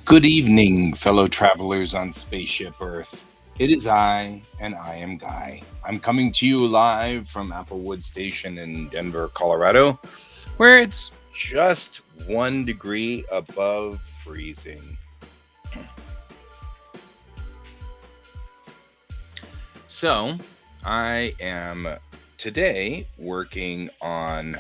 Good evening, fellow travelers on Spaceship Earth. It is I, and I am Guy. I'm coming to you live from Applewood Station in Denver, Colorado, where it's just 1 degree above freezing. So, I am today working on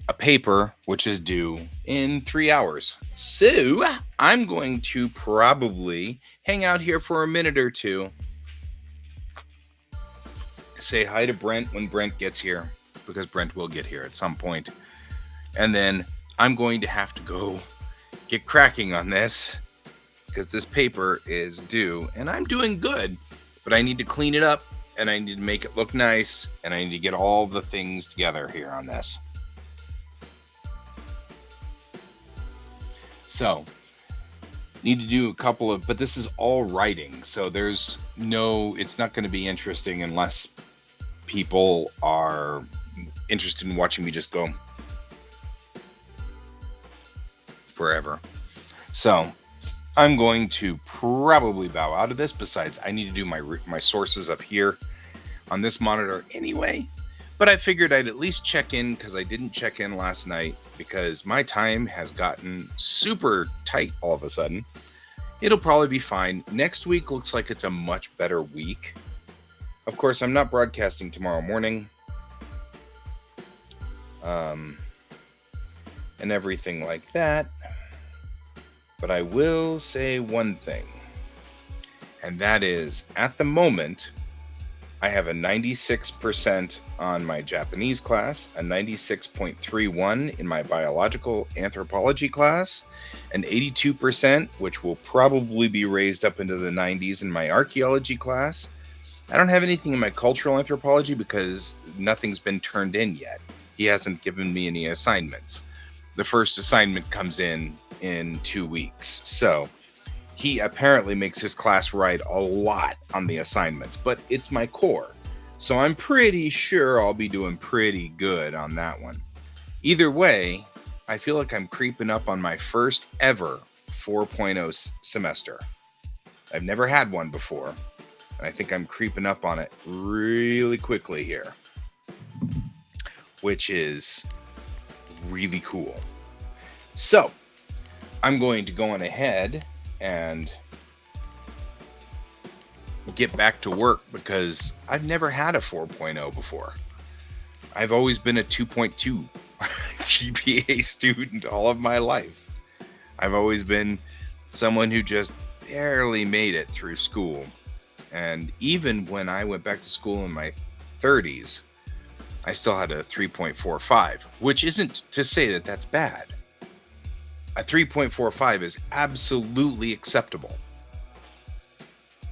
a paper which is due in 3 hours. So I'm going to probably hang out here for a minute or two. Say hi to Brent when Brent gets here, because Brent will get here at some point. And then I'm going to have to go get cracking on this, because this paper is due, and I'm doing good, but I need to clean it up, and I need to make it look nice, and I need to get all the things together here on this. So, need to do a couple of, but this is all writing, so it's not going to be interesting unless people are interested in watching me just go forever. So, I'm going to probably bow out of this. Besides, I need to do my sources up here on this monitor anyway. But I figured I'd at least check in, because I didn't check in last night because my time has gotten super tight all of a sudden. It'll probably be fine. Next week looks like it's a much better week. Of course, I'm not broadcasting tomorrow morning. And everything like that. But I will say one thing. And that is, at the moment, I have a 96% on my Japanese class, a 96.31 in my biological anthropology class, an 82%, which will probably be raised up into the 90s in my archaeology class. I don't have anything in my cultural anthropology because nothing's been turned in yet. He hasn't given me any assignments. The first assignment comes in 2 weeks. So he apparently makes his class write a lot on the assignments, but it's my core. So I'm pretty sure I'll be doing pretty good on that one. Either way, I feel like I'm creeping up on my first ever 4.0 semester. I've never had one before, and I think I'm creeping up on it really quickly here, which is really cool. So, I'm going to go on ahead and get back to work, because I've never had a 4.0 before. I've always been a 2.2 GPA student all of my life. I've always been someone who just barely made it through school. And even when I went back to school in my 30s, I still had a 3.45, which isn't to say that that's bad. A 3.45 is absolutely acceptable.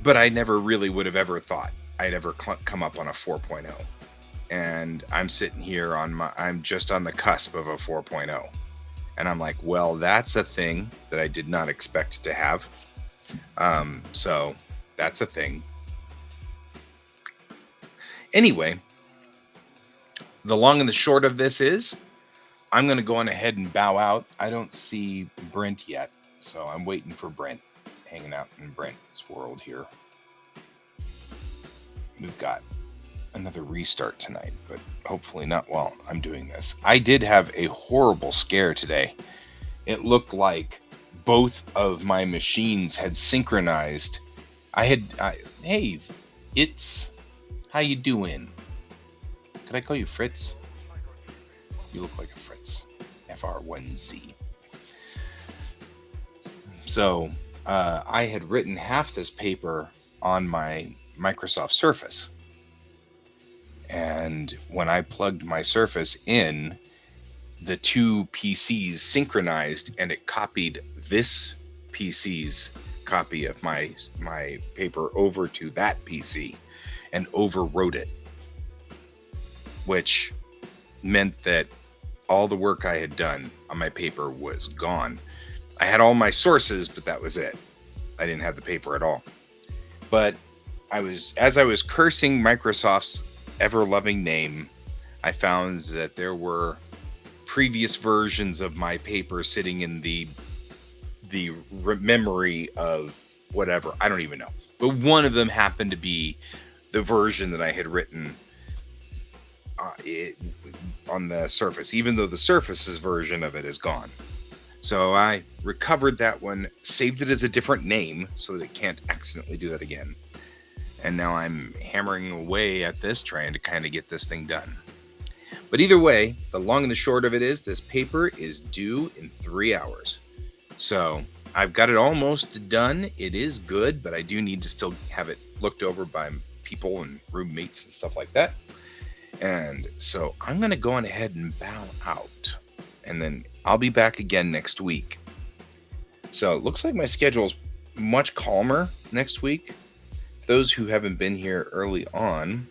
But I never really would have ever thought I'd ever come up on a 4.0. And I'm sitting here I'm just on the cusp of a 4.0. And I'm like, well, that's a thing that I did not expect to have. So that's a thing. Anyway, the long and the short of this is, I'm going to go on ahead and bow out. I don't see Brent yet, so I'm waiting for Brent, hanging out in Brent's world here. We've got another restart tonight, but hopefully not while I'm doing this. I did have a horrible scare today. It looked like both of my machines had synchronized. Hey, how you doing? Could I call you Fritz? You look like a Fritz. FR1Z. So, I had written half this paper on my Microsoft Surface. And when I plugged my Surface in, the two PCs synchronized, and it copied this PC's copy of my paper over to that PC and overwrote it. Which meant that all the work I had done on my paper was gone. I had all my sources, but that was it. I didn't have the paper at all. But as I was cursing Microsoft's ever-loving name, I found that there were previous versions of my paper sitting in the the memory of whatever. I don't even know. But one of them happened to be the version that I had written on the Surface, even though the Surface's version of it is gone. So I recovered that one, saved it as a different name so that it can't accidentally do that again. And now I'm hammering away at this, trying to kind of get this thing done. But either way, the long and the short of it is this paper is due in 3 hours. So I've got it almost done. It is good, but I do need to still have it looked over by people and roommates and stuff like that. And so I'm going to go on ahead and bow out. And then I'll be back again next week. So it looks like my schedule is much calmer next week. For those who haven't been here early on,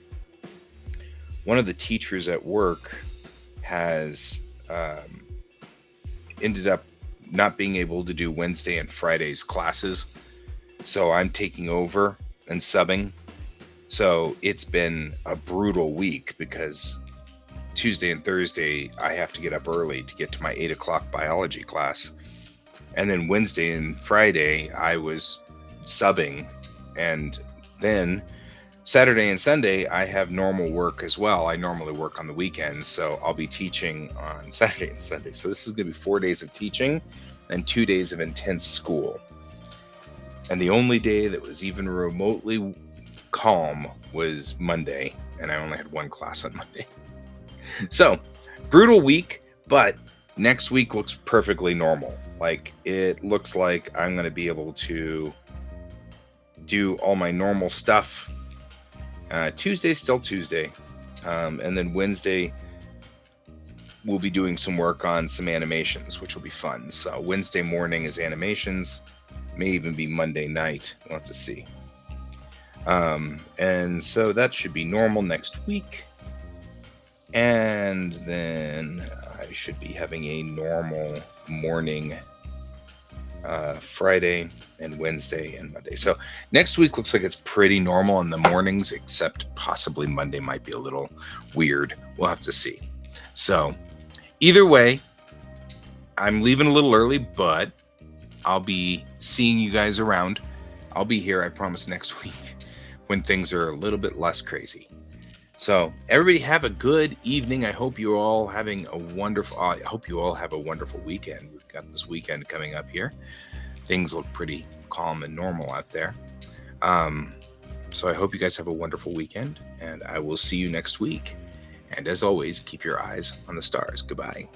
one of the teachers at work has ended up not being able to do Wednesday and Friday's classes. So I'm taking over and subbing. So it's been a brutal week because Tuesday and Thursday, I have to get up early to get to my 8 o'clock biology class. And then Wednesday and Friday, I was subbing. And then Saturday and Sunday, I have normal work as well. I normally work on the weekends, so I'll be teaching on Saturday and Sunday. So this is going to be 4 days of teaching and 2 days of intense school. And the only day that was even remotely calm was Monday, and I only had one class on Monday. So, brutal week, but next week looks perfectly normal. Like, it looks like I'm going to be able to do all my normal stuff. Tuesday's still Tuesday. And then Wednesday, we'll be doing some work on some animations, which will be fun. So Wednesday morning is animations. May even be Monday night. We'll have to see. And so that should be normal next week. And then I should be having a normal morning Friday and Wednesday and Monday. So next week looks like it's pretty normal in the mornings, except possibly Monday might be a little weird. We'll have to see. So either way, I'm leaving a little early, but I'll be seeing you guys around. I'll be here, I promise, next week when things are a little bit less crazy. So everybody have a good evening. I hope you all have a wonderful weekend. We've got this weekend coming up here. Things look pretty calm and normal out there. So I hope you guys have a wonderful weekend, and I will see you next week. And as always, keep your eyes on the stars. Goodbye.